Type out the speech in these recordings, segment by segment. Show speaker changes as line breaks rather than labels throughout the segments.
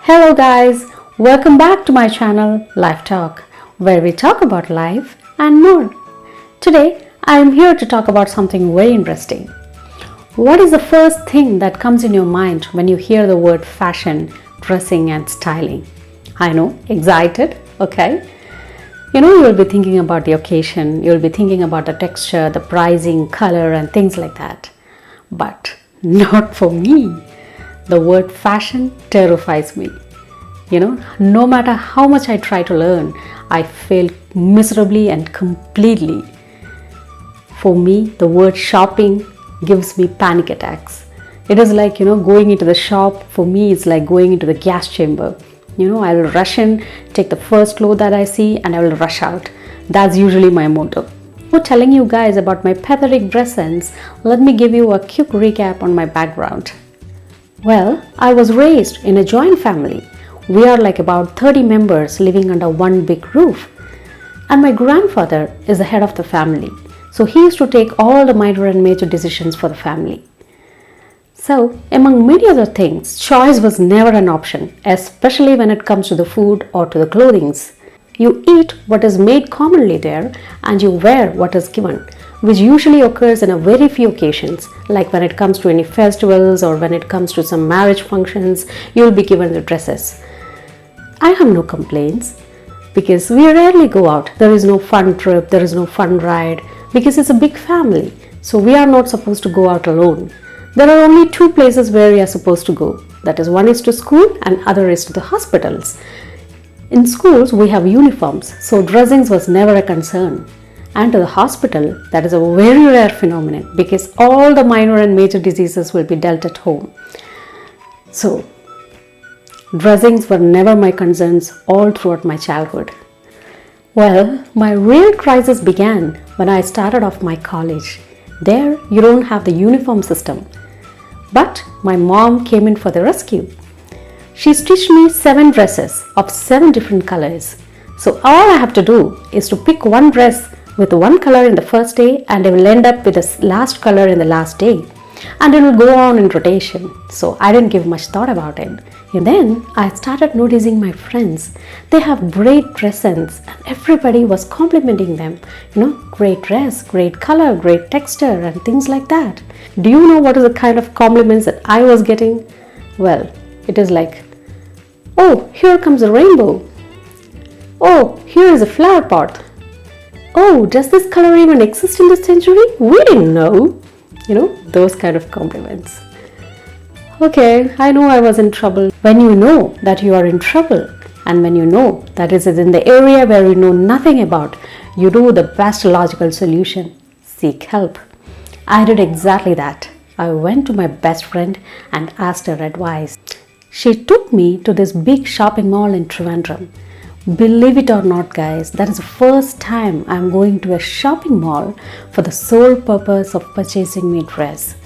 Hello guys, welcome back to my channel Life Talk, where we talk about life and more. Today I am here to talk about something very interesting. What is the first thing that comes in your mind when you hear the word fashion, dressing and styling? I know, excited, okay? You'll be thinking about the occasion, you'll be thinking about the texture, the pricing, color and things like that. But not for me. The word fashion terrifies me. No matter how much I try to learn, I fail miserably and completely. For me, the word shopping gives me panic attacks. It is like, going into the shop, for me, it's like going into the gas chamber. I will rush in, take the first clothes that I see, and I will rush out. That's usually my motto. Before telling you guys about my pathetic dress sense, let me give you a quick recap on my background. Well, I was raised in a joint family. We are like about 30 members living under one big roof. And my grandfather is the head of the family. So he used to take all the minor and major decisions for the family. So, among many other things, choice was never an option, especially when it comes to the food or to the clothings. You eat what is made commonly there and you wear what is given, which usually occurs in a very few occasions, like when it comes to any festivals or when it comes to some marriage functions, you'll be given the dresses. I have no complaints because we rarely go out. There is no fun trip, there is no fun ride because it's a big family. So we are not supposed to go out alone. There are only two places where we are supposed to go. That is, one is to school and other is to the hospitals. In schools, we have uniforms, so dressings was never a concern. And to the hospital, that is a very rare phenomenon because all the minor and major diseases will be dealt at home. So, dressings were never my concerns all throughout my childhood. Well, my real crisis began when I started off my college. There, you don't have the uniform system. But my mom came in for the rescue. She stitched me 7 dresses of 7 different colors. So all I have to do is to pick one dress with one color in the first day and it will end up with the last color in the last day. And it will go on in rotation. So I didn't give much thought about it. And then I started noticing my friends. They have great dress sense and everybody was complimenting them. Great dress, great color, great texture and things like that. Do you know what is the kind of compliments that I was getting? Well, it is like, oh, here comes a rainbow. Oh, here is a flower pot. Oh, does this color even exist in this century? We didn't know. Those kind of compliments. Okay, I know I was in trouble. When you know that you are in trouble and when you know that it is in the area where you know nothing about, you do the best logical solution. Seek help. I did exactly that. I went to my best friend and asked her advice. She took me to this big shopping mall in Trivandrum. Believe it or not, guys, that is the first time I'm going to a shopping mall for the sole purpose of purchasing me a dress.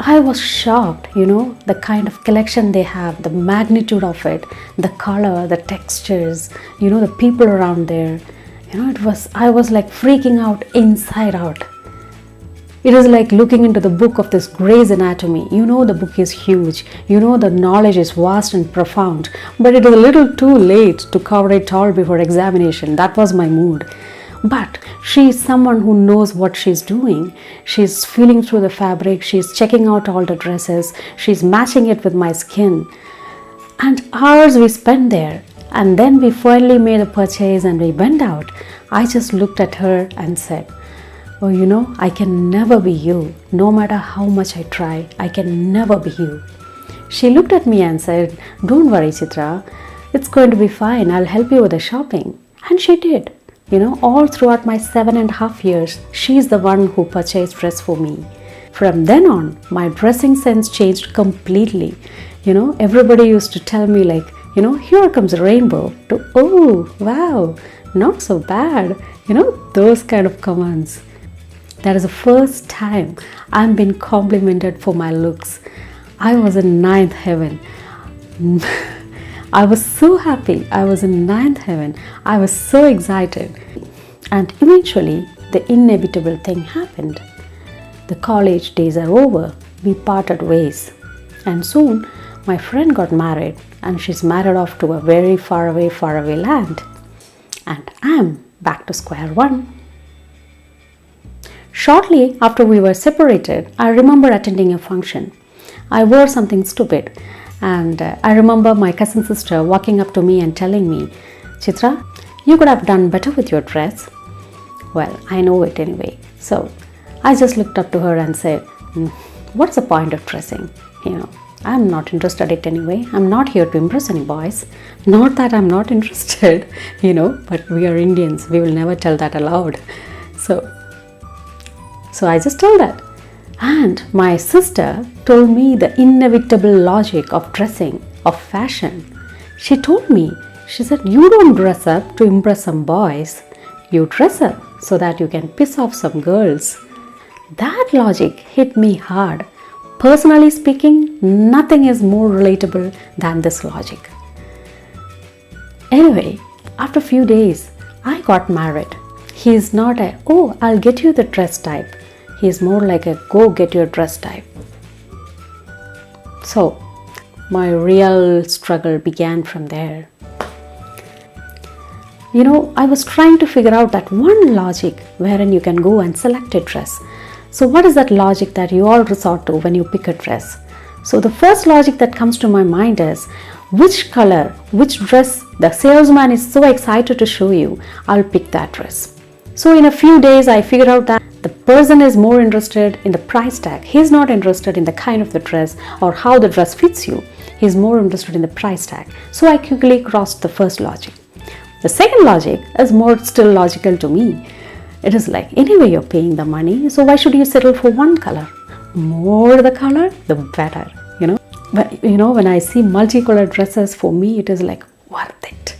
I was shocked, the kind of collection they have, the magnitude of it, the color, the textures, the people around there. I was like freaking out inside out. It is like looking into the book of this Grey's Anatomy. The book is huge. The knowledge is vast and profound. But it is a little too late to cover it all before examination. That was my mood. But she is someone who knows what she's doing. She's feeling through the fabric. She's checking out all the dresses. She's matching it with my skin. And hours we spent there. And then we finally made a purchase and we went out. I just looked at her and said, oh, I can never be you. No matter how much I try, I can never be you. She looked at me and said, don't worry, Chitra. It's going to be fine. I'll help you with the shopping. And she did. All throughout my 7.5 years, she's the one who purchased dress for me. From then on, my dressing sense changed completely. Everybody used to tell me like, here comes a rainbow, to, oh, wow, not so bad. Those kind of comments. That is the first time I'm been complimented for my looks. I was in 9th heaven. I was so happy. I was in 9th heaven. I was so excited. And eventually, the inevitable thing happened. The college days are over. We parted ways. And soon, my friend got married and she's married off to a very far away land. And I'm back to square one. Shortly after we were separated, I remember attending a function. I wore something stupid, and I remember my cousin sister walking up to me and telling me, "Chitra, you could have done better with your dress." Well, I know it anyway. So I just looked up to her and said, "What's the point of dressing? I'm not interested in it anyway. I'm not here to impress any boys. Not that I'm not interested, but we are Indians. We will never tell that aloud." So I just told that. And my sister told me the inevitable logic of dressing, of fashion. She told me, she said, "You don't dress up to impress some boys. You dress up so that you can piss off some girls." That logic hit me hard. Personally speaking, nothing is more relatable than this logic. Anyway, after a few days, I got married. He is not a, "Oh, I'll get you the dress" type. He is more like a "Go get your dress" type. So, my real struggle began from there. I was trying to figure out that one logic wherein you can go and select a dress. So what is that logic that you all resort to when you pick a dress? So the first logic that comes to my mind is, which color, which dress the salesman is so excited to show you, I'll pick that dress. So in a few days, I figured out that the person is more interested in the price tag. He's not interested in the kind of the dress or how the dress fits you. He's more interested in the price tag. So I quickly crossed the first logic. The second logic is more still logical to me. It is like, anyway, you're paying the money, so why should you settle for one color? More the color, the better, But when I see multicolored dresses, for me, it is like worth it.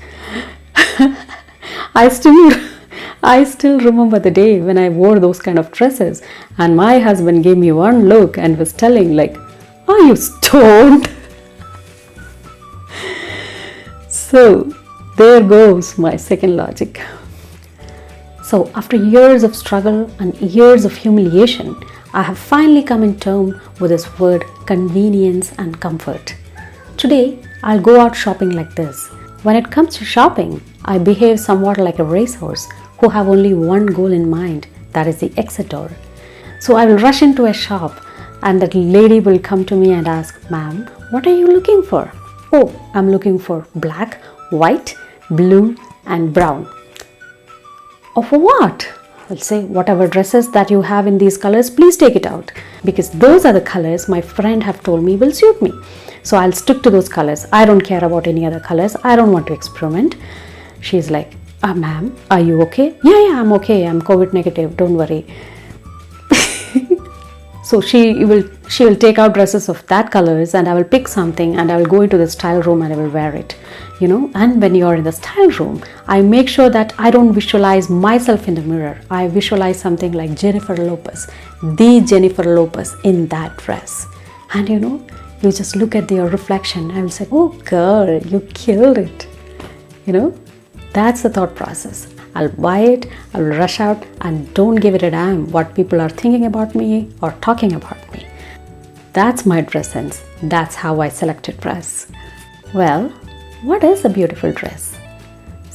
I still remember the day when I wore those kind of dresses, and my husband gave me one look and was telling like, "Are you stoned?" So there goes my second logic. So after years of struggle and years of humiliation, I have finally come in terms with this word convenience and comfort. Today, I'll go out shopping like this. When it comes to shopping, I behave somewhat like a racehorse who have only one goal in mind, that is the exit door. So I will rush into a shop and that lady will come to me and ask, "Ma'am, what are you looking for?" "Oh, I'm looking for black, white, blue and brown." "Oh, for what?" I'll say, "Whatever dresses that you have in these colors, please take it out, because those are the colors my friend have told me will suit me. So I'll stick to those colors. I don't care about any other colors. I don't want to experiment." She's like, "Ma'am, are you okay?" Yeah, I'm okay. I'm COVID negative. Don't worry." So she will take out dresses of that colors, and I will pick something and I will go into the style room and I will wear it. And when you're in the style room, I make sure that I don't visualize myself in the mirror. I visualize something like Jennifer Lopez, the Jennifer Lopez in that dress. And you just look at your reflection and will say, "Oh girl, you killed it." That's the thought process. I'll buy it, I'll rush out and don't give it a damn what people are thinking about me or talking about me. That's my dress sense. That's how I select a dress. Well, what is a beautiful dress?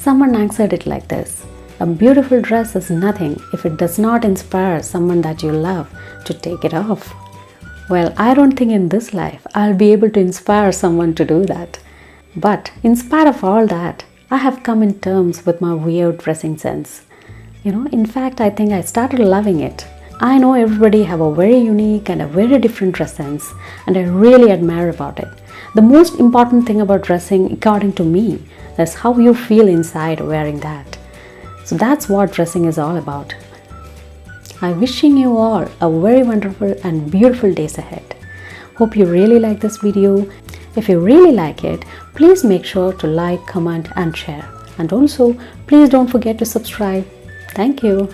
Someone answered it like this: a beautiful dress is nothing if it does not inspire someone that you love to take it off. Well, I don't think in this life I'll be able to inspire someone to do that. But in spite of all that, I have come in terms with my weird dressing sense. In fact, I think I started loving it. I know everybody have a very unique and a very different dress sense, and I really admire about it. The most important thing about dressing, according to me, is how you feel inside wearing that. So that's what dressing is all about. I'm wishing you all a very wonderful and beautiful days ahead. Hope you really like this video. If you really like it, please make sure to like, comment and share. And also, please don't forget to subscribe. Thank you.